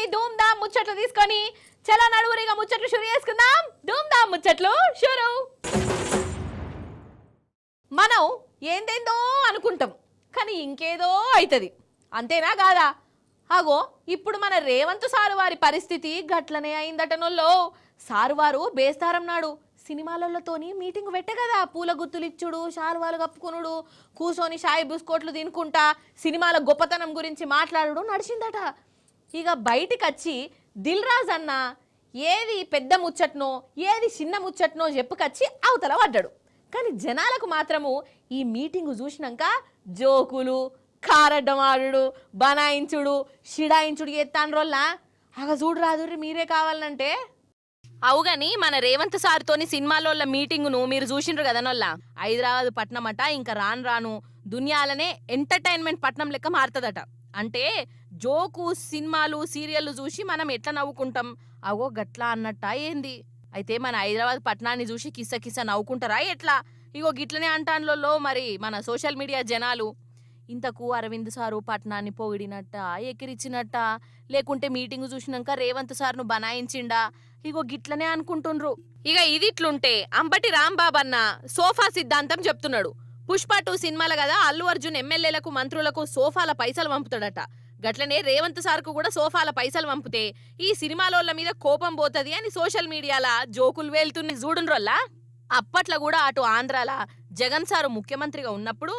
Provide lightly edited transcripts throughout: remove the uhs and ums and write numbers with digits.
వచ్చేసింది ధూమ్ ధామ్ ముచ్చట్లు తీసుకొని. చలో నడువురిగా ముచ్చట్లు షురు చేసుకుందాం. ధూమ్ ధామ్ ముచ్చట్లు షురు. మనం ఏందేందో అనుకుంటాం కానీ ఇంకేదో అవుతుంది, అంతేనా కాదా? అగో ఇప్పుడు మన రేవంత్ సారు వారి పరిస్థితి గట్లనే అయిందటనోల్లో. సారు వారు బేస్తారం నాడు సినిమాలతోని మీటింగ్ పెట్టే కదా, పూల గుత్తులు ఇచ్చుడు, శాలువాలు కప్పుకునుడు, కూసోని షాయి బిస్కోట్లు తినుకుంటా సినిమాల గొప్పతనం గురించి మాట్లాడుడు నడిచిందట. ఇక బయటికి వచ్చి దిల్ రాజు అన్న ఏది పెద్ద ముచ్చట్నో ఏది చిన్న ముచ్చట్నో చెప్పుకొచ్చి అవతల పడ్డాడు. కానీ జనాలకు మాత్రము ఈ మీటింగు చూసినాక జోకులు, కారడ్డమాడు, బనాయించుడు, షిడాయించుడు ఎత్తాన్రోల్లా అగ చూడు రాదుర్రి మీరే కావాలంటే. అవుగాని మన రేవంత్ సార్తోని సినిమాలోళ్ళ మీటింగును మీరు చూసిండ్రు కదనోళ్ళ. హైదరాబాద్ పట్నం అట ఇంకా రాను రాను దునియాలనే ఎంటర్టైన్మెంట్ పట్నం లెక్క మారుతుందట. అంటే జోకు, సినిమాలు, సీరియళ్ళు చూసి మనం ఎట్లా నవ్వుకుంటాం అవో గట్లా అన్నట్ట ఏంది. అయితే మన హైదరాబాద్ పట్నాన్ని చూసి కిస్స కిస్స నవ్వుకుంటారా ఎట్లా? ఇగో గిట్లనే అంటాన్లో మరి మన సోషల్ మీడియా జనాలు. ఇంతకు అరవింద్ సారు పట్నాన్ని పొగిడినట్ట, ఎకిరిచ్చినట్ట, లేకుంటే మీటింగ్ చూసినాక రేవంత్ సార్ను బనాయించిండా, ఇగో గిట్లనే అనుకుంటుండ్రు. ఇక ఇది ఇట్లుంటే అంబటి రాంబాబు అన్న సోఫా సిద్ధాంతం చెప్తున్నాడు. పుష్ప 2 సినిమాల కదా అల్లు అర్జున్ ఎమ్మెల్యేలకు మంత్రులకు సోఫాల పైసలు పంపుతాడట. గట్లనే రేవంత్ సార్కు కూడా సోఫాల పైసలు పంపితే ఈ సినిమాలోళ్ళ మీద కోపం పోతుంది అని సోషల్ మీడియాల జోకులు వేలుతున్న చూడుండ్రల్లా. అప్పట్లో కూడా అటు ఆంధ్రాల జగన్ సారు ముఖ్యమంత్రిగా ఉన్నప్పుడు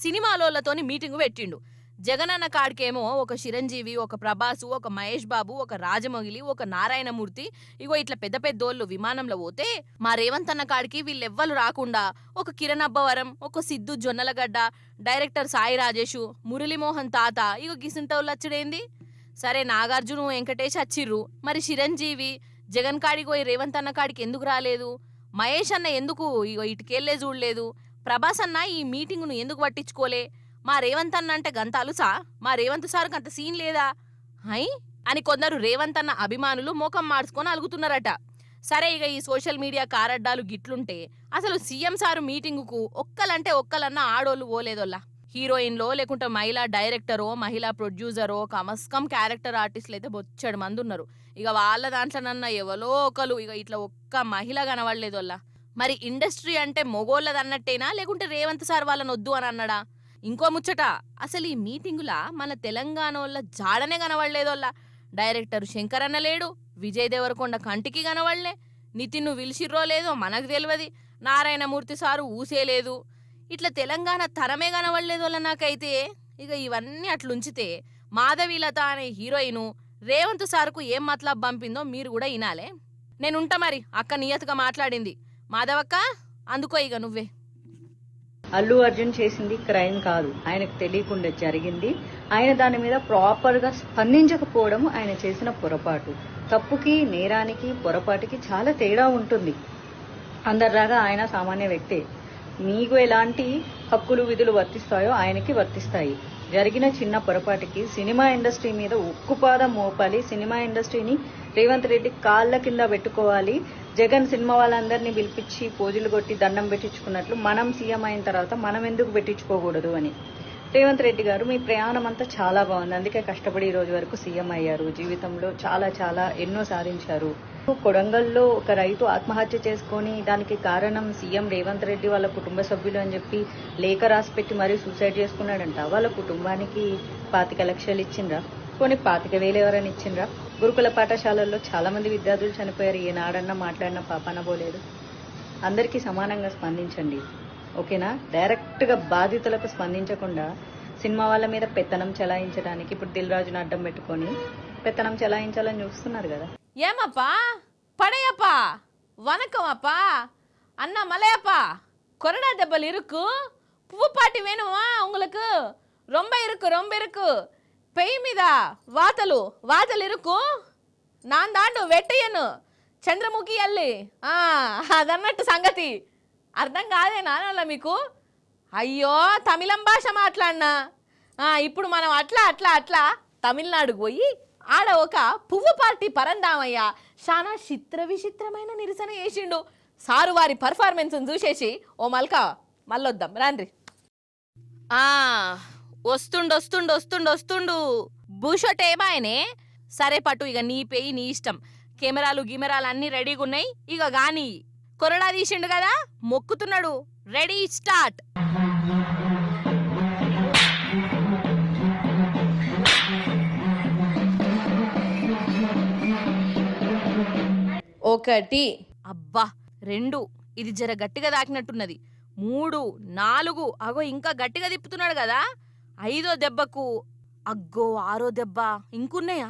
సినిమాలోళ్ళతోని మీటింగు పెట్టిండు. జగన్ అన్న కాడికేమో ఒక చిరంజీవి, ఒక ప్రభాసు, ఒక మహేష్ బాబు, ఒక రాజమౌళి, ఒక నారాయణమూర్తి, ఇగో ఇట్లా పెద్ద పెద్దోళ్ళు విమానంలో పోతే మా రేవంత్ అన్న కాడికి వీళ్ళెవ్వరు రాకుండా ఒక కిరణ్ అబ్బవరం, ఒక సిద్ధు జొన్నలగడ్డ, డైరెక్టర్ సాయి రాజేషు, మురళీమోహన్ తాత, ఇగో గిసింటోళ్ళు వచ్చుడేంది. సరే నాగార్జున, వెంకటేష్ వచ్చిర్రు, మరి చిరంజీవి జగన్ కాడికి పోయి రేవంత్ అన్న కాడికి ఎందుకు రాలేదు? మహేష్ అన్న ఎందుకు ఇగో ఇటుకెళ్లే చూడలేదు? ప్రభాస్ అన్న ఈ మీటింగును ఎందుకు పట్టించుకోలే? మా రేవంత్ అన్న అంటే గంత అలుసా? మా రేవంత్ సార్కి అంత సీన్ లేదా హై అని కొందరు రేవంత్ అన్న అభిమానులు మోకం మార్చుకొని అలుగుతున్నారట. సరే ఇక ఈ సోషల్ మీడియా కారడ్డాలు గిట్లుంటే అసలు సీఎం సారు మీటింగుకు ఒక్కలంటే ఒక్కలన్నా ఆడోళ్ళు పోలేదోల్లా. హీరోయిన్లో లేకుంటే మహిళా డైరెక్టరో, మహిళా ప్రొడ్యూసరో, కమస్కం క్యారెక్టర్ ఆర్టిస్టులు అయితే బొచ్చడు మంది ఉన్నారు. ఇక వాళ్ళ దాంట్లోనన్నా ఎవరో ఒకరు ఇక ఇట్లా ఒక్క మహిళ కనవడలేదోల్లా. మరి ఇండస్ట్రీ అంటే మొగోళ్ళది అన్నట్టేనా లేకుంటే రేవంత్ సార్ వాళ్ళని వద్దు అని అన్నాడా? ఇంకో ముచ్చట, అసలు ఈ మీటింగులా మన తెలంగాణ వాళ్ళ జాడనే కనవడలేదోల్లా. డైరెక్టర్ శంకర్ అన్న లేడు, విజయ్ దేవరకొండ కంటికి కనవడలే, నితిన్ విలిసిర్రో లేదో మనకు తెలియదు, నారాయణమూర్తి సారు ఊసేలేదు, ఇట్లా తెలంగాణ తరమే కనవడలేదోల్లా నాకైతే. ఇక ఇవన్నీ అట్లుంచితే మాధవీలత అనే హీరోయిను రేవంత్ సార్కు ఏం మతలబ్ పంపిందో మీరు కూడా వినాలే. నేనుంటా మరి, అక్క నియతగా మాట్లాడింది. మాధవక్క అందుకో ఇక నువ్వే. అల్లు అర్జున్ చేసింది క్రైమ్ కాదు, ఆయనకు తెలియకుండా జరిగింది. ఆయన దాని మీద ప్రాపర్ గా స్పందించకపోవడం ఆయన చేసిన పొరపాటు. తప్పుకి, నేరానికి, పొరపాటుకి చాలా తేడా ఉంటుంది. అందరిలాగా ఆయన సామాన్య వ్యక్తే. మీకు ఎలాంటి హక్కులు, విధులు వర్తిస్తాయో ఆయనకి వర్తిస్తాయి. జరిగిన చిన్న పొరపాటుకి సినిమా ఇండస్ట్రీ మీద ఉక్కుపాదం మోపాలి. సినిమా ఇండస్ట్రీని రేవంత్ రెడ్డి కాళ్ళ కింద పెట్టుకోవాలి. జగన్ సినిమా వాళ్ళందరినీ పిలిపించి పోజులు కొట్టి దండం పెట్టించుకున్నట్లు మనం సీఎం అయిన తర్వాత మనం ఎందుకు పెట్టించుకోకూడదు అని. రేవంత్ రెడ్డి గారు మీ ప్రయాణం అంతా చాలా బాగుంది, అందుకే కష్టపడి ఈ రోజు వరకు సీఎం అయ్యారు. జీవితంలో చాలా చాలా ఎన్నో సాధించారు. కొడంగల్లో ఒక రైతు ఆత్మహత్య చేసుకొని దానికి కారణం సీఎం రేవంత్ రెడ్డి వాళ్ళ కుటుంబ సభ్యులు అని చెప్పి లేఖ రాసి పెట్టి మరీ సూసైడ్ చేసుకున్నాడంట. వాళ్ళ కుటుంబానికి 25 లక్షలు ఇచ్చిండ్రా? కొన్ని 25,000 ఎవరైనా ఇచ్చిండ్రా? గురుకుల పాఠశాలల్లో చాలా మంది విద్యార్థులు చనిపోయారు. ఏనాడన్నా మాట్లాడిన పాపాన పోలేదు. అందరికీ సమానంగా స్పందించండి, ఓకేనా? డైరెక్ట్ గా బాధితులకు స్పందించకుండా సినిమా వాళ్ళ మీద పెత్తనం చెలాయించడానికి ఇప్పుడు దిల్ రాజును అడ్డం పెట్టుకొని పెత్తనం చెలాయించాలని చూస్తున్నారు కదా. ఏమప్పా పడేయప్పా, వనకం అప్పా, అన్న మலையப்பா, கொரடா దెబ్బలు இருக்கு, పువ్వు పాటి వేணுமா உங்களுக்கு? ரொம்ப இருக்கு పెయి మీద వాతలు ఇరుకు, నాన్ దాండు వెట్టయ్యను చంద్రముఖి అల్లి అదన్నట్టు సంగతి. అర్థం కాదేనా మీకు? అయ్యో తమిళం భాష మాట్లాడినా. ఇప్పుడు మనం అట్లా తమిళనాడుకు పోయి ఆడ ఒక పువ్వు పార్టీ పరందామయ్య చాలా చిత్ర విచిత్రమైన నిరసన చేసిండు. సారు వారి పర్ఫార్మెన్స్ చూసేసి ఓ మల్కా మళ్ళొద్దాం రాండ్రి. వస్తుండు బూషోట్ ఏమాయనే సరే పట్టు, ఇక నీ పెయి నీ ఇష్టం. కెమెరాలు గిమెరాలు అన్ని రెడీగా ఉన్నాయి, ఇక గాని కొరడా తీసిండు కదా, మొక్కుతున్నాడు. Ready start. ఒకటి, అబ్బా 2, ఇది జర గట్టిగా తాకినట్టున్నది. 3, 4, అగో ఇంకా గట్టిగా తిప్పుతున్నాడు కదా. 5వ దెబ్బకు, అగ్గో 6వ దెబ్బ, ఇంకున్నాయా?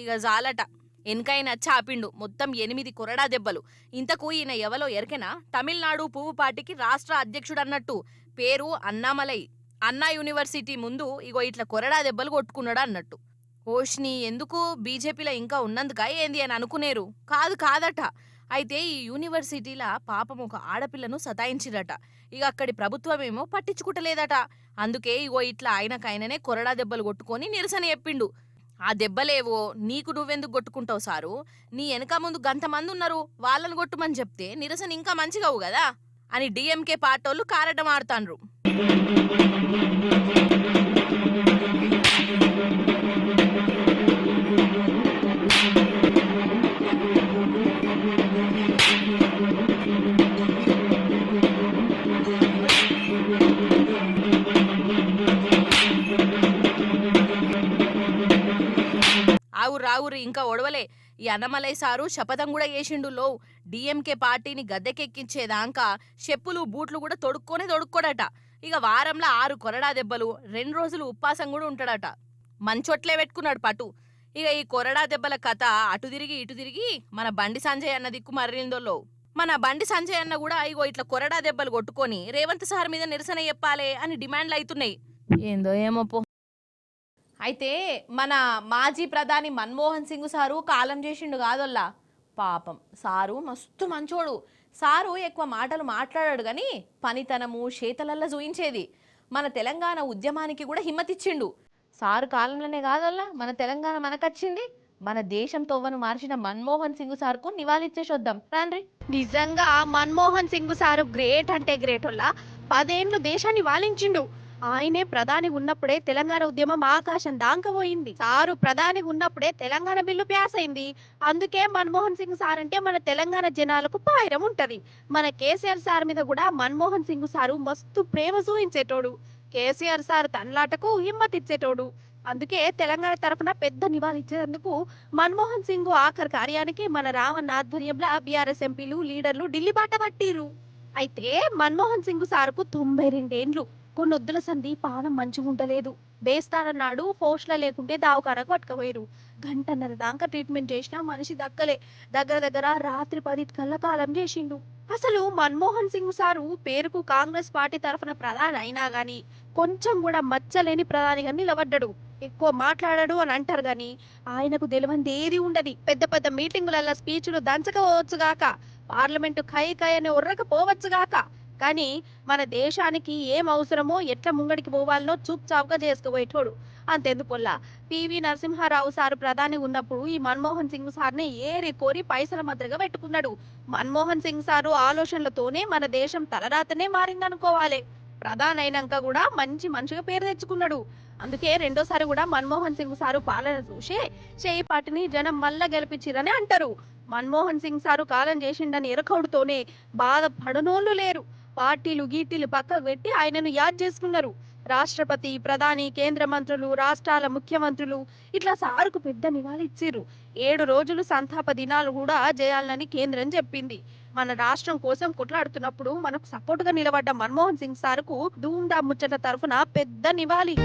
ఇక జాలట, ఎనకైనా చాపిండు. మొత్తం 8 కొరడా దెబ్బలు. ఇంతకు ఈయన ఎవలో ఎరకెనా? తమిళనాడు పువ్వుపాటికి రాష్ట్ర అధ్యక్షుడు అన్నట్టు. పేరు అన్నామలై. అన్నా యూనివర్సిటీ ముందు ఇగో ఇట్లా కొరడా దెబ్బలు కొట్టుకున్నాడు అన్నట్టు. ఓష్ని ఎందుకు బీజేపీలో ఇంకా ఉన్నందుక ఏంది అని అనుకునేరు. కాదట. అయితే ఈ యూనివర్సిటీలా పాపం ఒక ఆడపిల్లను సతాయించిరట. ఇక అక్కడి ప్రభుత్వమేమో పట్టించుకుంటలేదట. అందుకే ఇగో ఇట్లా ఆయనకైననే కొరడా దెబ్బలు కొట్టుకొని నిరసన చెప్పిండు. ఆ దెబ్బలేవో నీకు నువ్వెందుకు కొట్టుకుంటావు సారు? నీ వెనక ముందు గంతమంది ఉన్నారు, వాళ్ళని కొట్టుమని చెప్తే నిరసన ఇంకా మంచిగావు కదా అని డిఎంకే పార్టోళ్ళు కారటం ఆడుతాండ్రు. రావురి ఇంకా ఒడవలే. ఈ అన్నమలై సారు శపథం కూడా చేసిండు. లో డిఎంకే పార్టీని గద్దెకెక్కించేదాకా చెప్పులు బూట్లు కూడా తొడుక్కోడట. ఇక వారంలో 6 కొరడా దెబ్బలు, 2 రోజులు ఉప్పాసం కూడా ఉంటాడట. మంచొట్లే పెట్టుకున్నాడు పటు. ఇక ఈ కొరడా దెబ్బల కథ అటు తిరిగి ఇటు తిరిగి మన బండి సంజయ్ అన్న దిక్కు మర్రిందోలో. మన బండి సంజయ్ అన్న కూడా ఇగో ఇట్లా కొరడా దెబ్బలు కొట్టుకొని రేవంత్ సార్ మీద నిరసన చెప్పాలి అని డిమాండ్లు అవుతున్నాయి. ఏందో ఏమో పో. అయితే మన మాజీ ప్రధాని మన్మోహన్ సింగ్ సారు కాలం చేసిండు కాదల్లా. పాపం సారు మస్తు మంచోడు. సారు ఎక్కువ మాటలు మాట్లాడాడు కానీ పనితనము చేతలల్లా చూయించేది. మన తెలంగాణ ఉద్యమానికి కూడా హిమ్మతిచ్చిండు. సారు కాలంలోనే కాదల్లా మన తెలంగాణ మనకచ్చింది. మన దేశం తొవ్వను మార్చిన మన్మోహన్ సింగ్ సార్కు నివాళిచ్చేసొద్దాం రండి. నిజంగా మన్మోహన్ సింగ్ సారు గ్రేట్ అంటే గ్రేట్ వల్ల 10 ఏళ్ళు దేశాన్ని వాలించిండు. ఆయనే ప్రధాని ఉన్నప్పుడే తెలంగాణ ఉద్యమం ఆకాశం దాంకపోయింది. సారు ప్రధాని ఉన్నప్పుడే తెలంగాణ బిల్లు ప్యాస్ అయింది. అందుకే మన్మోహన్ సింగ్ సార్ అంటే మన తెలంగాణ జనాలకు పాయిరం ఉంటది. మన కేసీఆర్ సార్ మీద కూడా మన్మోహన్ సింగ్ సారు మస్తు ప్రేమ చూపించేటోడు. కేసీఆర్ సార్ తన్లాటకు హిమ్మతిచ్చేటోడు. అందుకే తెలంగాణ తరఫున పెద్ద నివాళిచ్చేందుకు మన్మోహన్ సింగ్ ఆఖరి కార్యానికి మన రావణ్ ఆధ్వర్యంలో బీఆర్ఎస్ ఎంపీలు లీడర్లు ఢిల్లీ బాట పట్టిరు. అయితే మన్మోహన్ సింగ్ సార్కు 92 ఏండ్లు. కొన్నొద్దుల సంధి పానం మంచిగుంటలేదు. బేస్తారన్నాడు పోస్ట్ల లేకుంటే దావకారకు పట్టుకపోయారు. గంటన్నర దాకా ట్రీట్మెంట్ చేసినా మనిషి దక్కలే. దగ్గర రాత్రి 10 కల్లా కాలం చేసిండు. అసలు మన్మోహన్ సింగ్ సారు పేరుకు కాంగ్రెస్ పార్టీ తరఫున ప్రధాని అయినా గాని కొంచెం కూడా మచ్చలేని ప్రధానిగా నిలబడ్డాడు. ఎక్కువ మాట్లాడాడు అని అంటారు గాని ఆయనకు తెలివంది ఏది ఉండదు. పెద్ద మీటింగులలో స్పీచ్లు దంచకపోవచ్చుగాక, పార్లమెంటు కై అని ఉర్రకపోవచ్చుగాక, కానీ మన దేశానికి ఏం అవసరమో ఎట్లా ముంగడికి పోవాలనో చూపుచాపుగా చేసుకుపోయేటోడు. అంతెందుకొల్లా పివి నరసింహారావు సారు ప్రధాని ఉన్నప్పుడు ఈ మన్మోహన్ సింగ్ సార్ని ఏరి కోరి పైసల మధ్యగా పెట్టుకున్నాడు. మన్మోహన్ సింగ్ సారు ఆలోచనలతోనే మన దేశం తలరాతనే మారిందనుకోవాలి. ప్రధాని అయినాక కూడా మంచి మనిషిగా పేరు తెచ్చుకున్నాడు. అందుకే రెండోసారి కూడా మన్మోహన్ సింగ్ సారు పాలన చూసే చేయి పార్టీని జనం మళ్ళా గెలిపించిరని అంటారు. మన్మోహన్ సింగ్ సారు కాలం చేసిండని ఎరకౌడుతోనే బాధపడనోళ్ళు లేరు. పార్టీలు గీటీలు పక్కకు పెట్టి ఆయనను యాద్ చేసుకున్నారు. రాష్ట్రపతి, ప్రధాని, కేంద్ర మంత్రులు, రాష్ట్రాల ముఖ్యమంత్రులు ఇట్లా సారుకు పెద్ద నివాళి ఇచ్చిర్రు. 7 రోజులు సంతాప దినాలు కూడా చేయాలని కేంద్రం చెప్పింది. మన రాష్ట్రం కోసం కొట్లాడుతున్నప్పుడు మనకు సపోర్ట్ గా నిలబడ్డ మన్మోహన్ సింగ్ సారుకు ధూమ్దా ముచ్చట తరఫున పెద్ద నివాళి.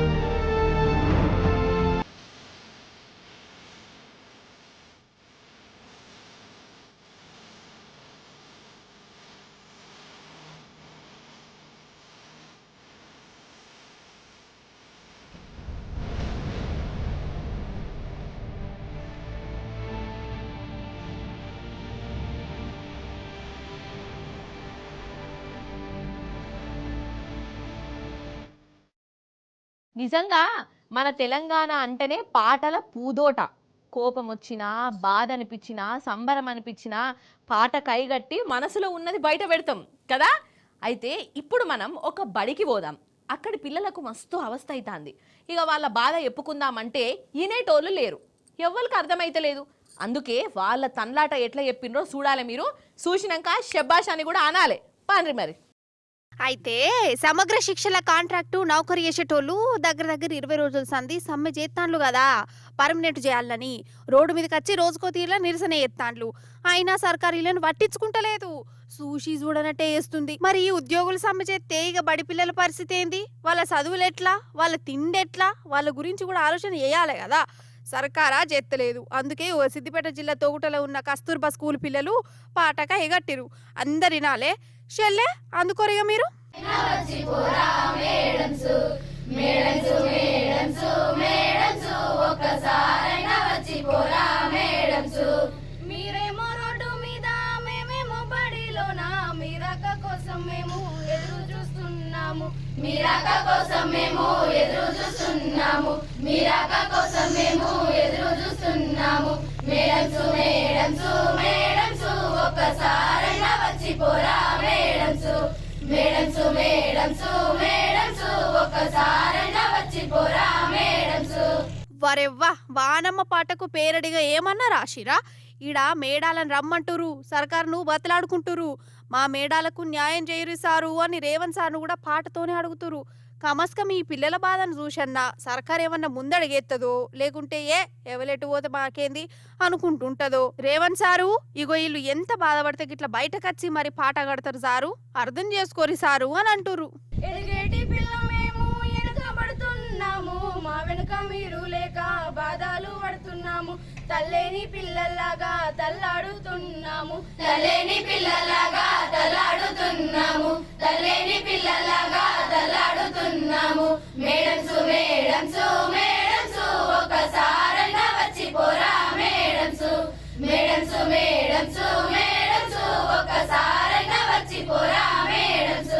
నిజంగా మన తెలంగాణ అంటేనే పాటల పూదోట. కోపం వచ్చినా, బాధ అనిపించినా, సంబరం అనిపించినా పాట కైగట్టి మనసులో ఉన్నది బయట పెడతాం కదా. అయితే ఇప్పుడు మనం ఒక బడికి పోదాం. అక్కడి పిల్లలకు మస్తు అవస్థ అవుతుంది. ఇక వాళ్ళ బాధ చెప్పుకుందామంటే వినేటోళ్ళు లేరు, ఎవ్వరికి అర్థమైతలేదు. అందుకే వాళ్ళ తన్లాట ఎట్లా చెప్పిండ్రో చూడాలి. మీరు చూసినాక శబ్బాష్ అని కూడా అనాలి. పాండ్రి మరి. అయితే సమగ్ర శిక్షల కాంట్రాక్టు నౌకరీ చేసేటోళ్ళు దగ్గర 20 రోజుల సంధి సమ్మె చేస్తాండ్లు కదా, పర్మనెంట్ చేయాలని. రోడ్డు మీదకి వచ్చి రోజుకో తీరులా నిరసన చేస్తాండ్లు. అయినా సర్కారు ఇళ్ళను పట్టించుకుంటలేదు, సూషి చూడనట్టే వేస్తుంది. మరి ఈ ఉద్యోగులు సమ్మె చేస్తే ఇక బడి పిల్లల పరిస్థితి ఏంది? వాళ్ళ చదువులు ఎట్లా, వాళ్ళ తిండి ఎట్లా, వాళ్ళ గురించి కూడా ఆలోచన చేయాలి కదా. సర్కారా చేస్తలేదు. అందుకే ఓ సిద్దిపేట జిల్లా తోగుటలో ఉన్న కస్తూర్బా స్కూల్ పిల్లలు పాటక ఎగట్టిరు. అందరినాలే షెల్లే అందుకోరిగా మీరు. మీరేమో రోడ్డు మీద మేమేమో బడిలోనా, మీరాక కోసం మేము ఎదురు చూస్తున్నాము, మీరాక కోసం మేము ఎదురు చూస్తున్నాము, మీరాక కోసం మేము ఎదురు చూస్తున్నాము. మేడమ్స్ మేడమ్స్ మేడమ్స్ ఒక్కసారైనా వచ్చిపోరా మేడమ్స్, మేడమ్స్ మేడమ్స్ మేడమ్స్ ఒక్కసారైనా వచ్చిపోరా మేడమ్స్. వరెవ్వా, వానమ్మ పాటకు పేరడిగా ఏమన్నా రాసిరా? ఈడ మేడాలను రమ్మంటురు, సర్కారును బతలాడుకుంటురు. మా మేడాలకు న్యాయం చేయరు సారు అని రేవంత్ సార్ను కూడా పాటతోనే అడుగుతురు. కమస్కం ఈ పిల్లల బాధను చూసన్నా సర్కారు ఏమన్నా ముందడిగేస్తుందో, లేకుంటే ఎవలెటు పోతే మాకేంది అనుకుంటుంటదో. రేవంత్ సారు ఇగో వీళ్ళు ఎంత బాధపడితే గిట్లా బయటకొచ్చి మరి పాట కడతారు సారు, అర్థం చేసుకోరి సారు అని అంటురు. ఎలుగేటి పిల్ల మేము వెనుకబడుతున్నాము, మా వెనుక మీరు లేక బాధలు పడుతున్నాము. తల్లేని పిల్లల్లాగా తల్లాడుతున్నాము, తల్లేని పిల్లల్లాగా తల్లాడుతున్నాము, తల్లేని పిల్లల్లాగా తల్లాడుతున్నాము. మేడమ్స్ మేడమ్స్ మేడమ్స్ ఒకసారైనా వచ్చిపోరా మేడమ్స్, మేడమ్స్ మేడమ్స్ మేడమ్స్ ఒకసారైనా వచ్చిపోరా మేడమ్స్.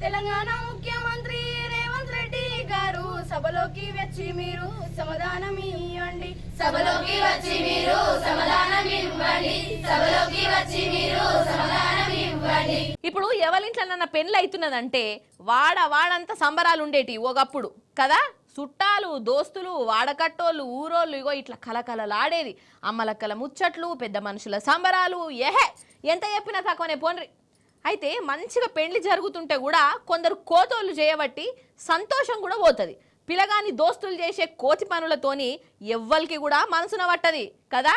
తెలంగాణ ముఖ్యమంత్రి రేవంత్ రెడ్డి గారు సభలోకి వచ్చి మీరు సమాధానం ఇవ్వండి, సభలోకి వచ్చి మీరు సమాధానం ఇవ్వండి, సభలోకి వచ్చి మీరు సమాధానం ఇవ్వండి. ఇప్పుడు ఎవరింట్లోనన్నా పెళ్ళి అవుతున్నదంటే వాడంతా సంబరాలు ఉండేటి ఒకప్పుడు కదా. చుట్టాలు, దోస్తులు, వాడకట్టోళ్ళు, ఊరోళ్ళు ఇగో ఇట్లా కలకలలాడేది. అమ్మలక్కల ముచ్చట్లు, పెద్ద మనుషుల సంబరాలు, ఎంత చెప్పినా తక్కువనే పోన్రి. అయితే మంచిగా పెళ్లి జరుగుతుంటే కూడా కొందరు కోతోళ్ళు చేయబట్టి సంతోషం కూడా పోతుంది. పిల్లగాని దోస్తులు చేసే కోతి పనులతోని ఎవ్వరికి కూడా మనసున పట్టది కదా.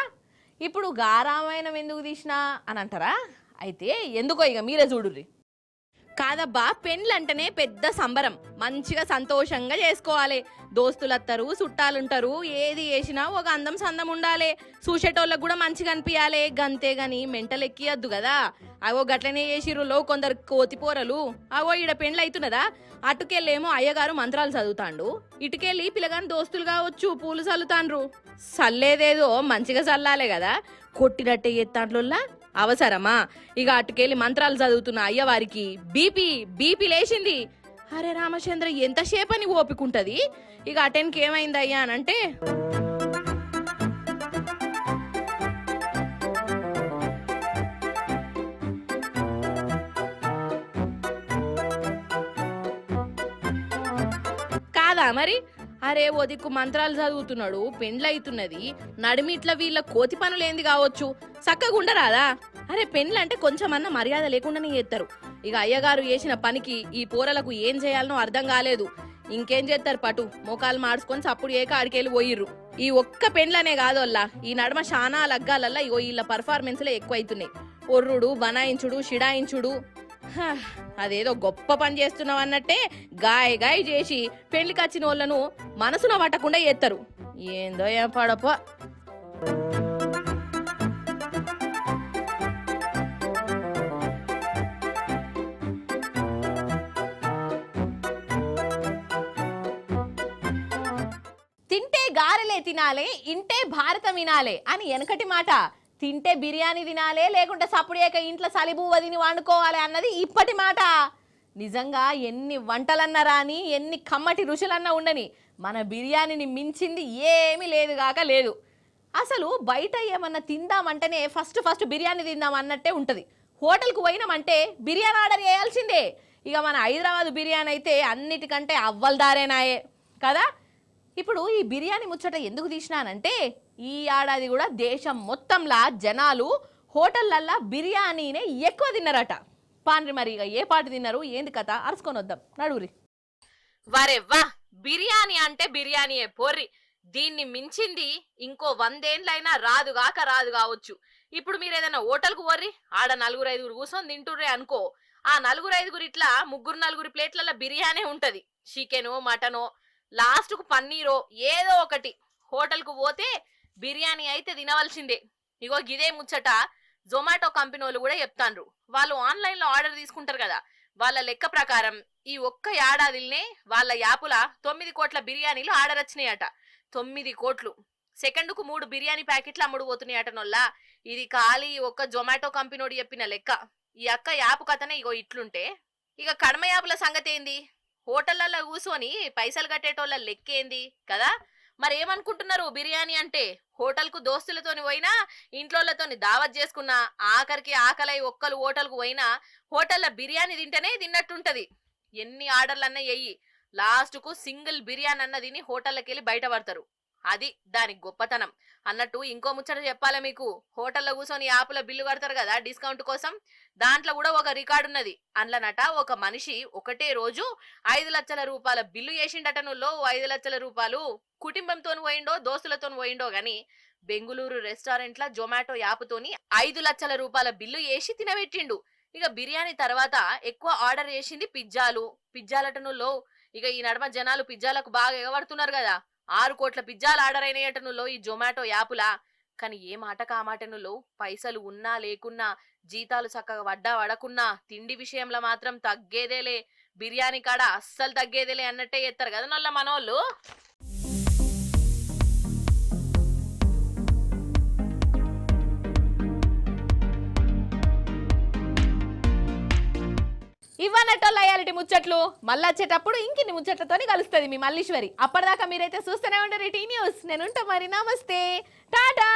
ఇప్పుడు గారామాయణం ఎందుకు తీసినా అని అంటారా? అయితే ఎందుకో ఇక మీరే చూడుర్రి. కాదబ్బా, పెండ్లంటేనే పెద్ద సంబరం, మంచిగా సంతోషంగా చేసుకోవాలి. దోస్తులత్తరు, చుట్టాలుంటారు, ఏది చేసినా ఒక అందం సందం ఉండాలి. చూసేటోళ్ళకి కూడా మంచిగా అనిపించాలి. గంతే గాని మెంటల్ ఎక్కియద్దు కదా. అవో గట్లనే చేసిర్రులో కొందరు కోతిపోరలు. అవో ఈడ పెండ్లు అవుతున్నదా, అటుకెళ్ళేమో అయ్యగారు మంత్రాలు చదువుతాండు, ఇటుకెళ్ళి పిల్లగాని దోస్తులు కావచ్చు పూలు చల్లుతాండ్రు. చల్లేదేదో మంచిగా చల్లాలే కదా, కొట్టినట్టే ఎత్తాంట్లోల్లా అవసరమా? ఇక అటుకెళ్ళి మంత్రాలు చదువుతున్న అయ్యవారికి బీపీ లేచింది. అరే రామచంద్ర, ఎంతసేపు అని ఓపికంటది? ఇక అటెన్కి ఏమైంది అయ్యా అనంటే, కాదా మరి? అరే ఓ దిక్కు మంత్రాలు చదువుతున్నాడు, పెండ్లవుతున్నది, నడిమిట్ల వీళ్ళ కోతి పనులేంది కావచ్చు, చక్కగుండరాదా? అరే పెండ్లంటే కొంచెమన్నా మర్యాద లేకుండానే చేస్తారు. ఇక అయ్యగారు చేసిన పనికి ఈ పోరలకు ఏం చేయాలనో అర్థం కాలేదు. ఇంకేం చేస్తారు, పటు మోకాలు మార్చుకొని చప్పుడు ఏక ఆడికెళ్ళి పోయిర్రు. ఈ ఒక్క పెండ్లనే కాదోల్లా, ఈ నడమ శానా లగ్గాలల్లా ఇగో వీళ్ళ పర్ఫార్మెన్స్లే ఎక్కువ అవుతున్నాయి. ఒర్రుడు, బనాయించుడు, షిడాయించుడు. అదేదో గొప్ప పని చేస్తున్నావు అన్నట్టే గాయ చేసి పెళ్లికి వచ్చిన వాళ్ళను మనసున పట్టకుండా చేస్తారు. ఏందో ఏం పడప. తింటే గారెలే తినాలే, ఇంటే భారతం వినాలే అని వెనకటి మాట. తింటే బిర్యానీ తినాలే, లేకుంటే సప్పుడేక ఇంట్లో సలిబువ్వ తిని వండుకోవాలి అన్నది ఇప్పటి మాట. నిజంగా ఎన్ని వంటలన్నా రాని, ఎన్ని కమ్మటి రుచులన్నా ఉండని, మన బిర్యానీని మించింది ఏమీ లేదు కాక లేదు. అసలు బయట ఏమన్నా తిందామంటేనే ఫస్ట్ బిర్యానీ తిందాం అన్నట్టే ఉంటుంది. హోటల్కు పోయినామంటే బిర్యానీ ఆర్డర్ చేయాల్సిందే. ఇక మన హైదరాబాద్ బిర్యానీ అయితే అన్నిటికంటే అవ్వలదారేనాయే కదా. ఇప్పుడు ఈ బిర్యానీ ముచ్చట ఎందుకు తీసినానంటే ఈ ఏడాది కూడా దేశం మొత్తంలా జనాలు హోటళ్ళల్లో బిర్యానీనే ఎక్కువ తిన్నారట. పాండ్రి మరి ఇక ఏ పాటు తిన్నారు ఏంది కథ అరుచుకొని వద్దాం నడువురి. వరెవ్వా, బిర్యానీ అంటే బిర్యానీయే పోర్రి. దీన్ని మించింది ఇంకో 100 ఏండ్లైనా రాదు కావచ్చు. ఇప్పుడు మీరు ఏదైనా హోటల్కు పోర్రి, ఆడ 4-5 కూర్చొని తింటుర్రే అనుకో, ఆ 4-5 ఇట్లా 3-4 ప్లేట్లలో బిర్యానీ ఉంటది. చికెను మటనో లాస్ట్కు పన్నీరో ఏదో ఒకటి. హోటల్కు పోతే బిర్యానీ అయితే తినవలసిందే. ఇగో గిదే ముచ్చట జొమాటో కంపెనీ వాళ్ళు కూడా చెప్తాండ్రు. వాళ్ళు ఆన్లైన్లో ఆర్డర్ తీసుకుంటారు కదా, వాళ్ళ లెక్క ప్రకారం ఈ ఒక్క ఏడాదిలోనే వాళ్ళ యాపుల 9 కోట్ల బిర్యానీలు ఆర్డర్ వచ్చినాయట. 9 కోట్లు. సెకండ్కు 3 బిర్యానీ ప్యాకెట్లు అమ్ముడు పోతున్నాయట నొల్లా. ఇది ఖాళీ ఒక్క జొమాటో కంపెనీడు చెప్పిన లెక్క. ఈ అక్క యాపు కథనే ఇగో ఇట్లుంటే ఇక కడమ యాపుల సంగతి ఏంది? హోటళ్లలో కూర్చొని పైసలు కట్టేటోళ్ళ లెక్కేంది కదా. మరి ఏమనుకుంటున్నారు? బిర్యానీ అంటే హోటల్కు దోస్తులతోని పోయినా, ఇంట్లోతోని దావత్ చేసుకున్నా, ఆఖరికి ఆకలై ఒక్కలు హోటల్కు పోయినా హోటల్లో బిర్యానీ తింటేనే తిన్నట్టుంటది. ఎన్ని ఆర్డర్లన్నా ఎయ్యి, లాస్ట్కు సింగిల్ బిర్యానీ అన్న తిని హోటల్లోకి వెళ్ళి బయటపడతారు. అది దాని గొప్పతనం. అన్నట్టు ఇంకో ముచ్చట చెప్పాలా మీకు. హోటల్లో కూర్చొని యాప్ల బిల్లు కడతారు కదా డిస్కౌంట్ కోసం, దాంట్లో కూడా ఒక రికార్డు ఉన్నది. అందులోనట ఒక మనిషి ఒకటే రోజు 5 లక్షల రూపాయల బిల్లు చేసిండట. నువ్వు 5 లక్షల రూపాయలు కుటుంబంతో పోయిండో దోస్తులతో పోయిండో గాని బెంగుళూరు రెస్టారెంట్ల జొమాటో యాప్తోని 5 లక్షల రూపాయల బిల్లు చేసి తినబెట్టిండు. ఇక బిర్యానీ తర్వాత ఎక్కువ ఆర్డర్ చేసింది పిజ్జాలట. నువ్వు ఇక ఈ నడమ జనాలు పిజ్జాలకు బాగా ఎగబడుతున్నారు కదా. 6 కోట్ల పిజ్జాలు ఆర్డర్ అయినయటనులో ఈ జొమాటో యాపులా. కానీ ఏ మాటకు ఆ మాటనులో పైసలు ఉన్నా లేకున్నా, జీతాలు చక్కగా వడకున్నా తిండి విషయంలో మాత్రం తగ్గేదేలే. బిర్యానీ కాడ అస్సలు తగ్గేదేలే అన్నట్టే చేస్తారు కదా నొల్ల మనోళ్ళు. ఇవ్వనట్టు లయాలిటీ ముచ్చట్లు మళ్ళీ వచ్చేటప్పుడు ఇంకిన్ని ముచ్చట్లతోని కలుస్తుంది మీ మల్లీశ్వరి. అప్పటిదాకా మీరైతే చూస్తూనే ఉండరు టీ న్యూస్. నేనుంటా మరి. నమస్తే, టాటా.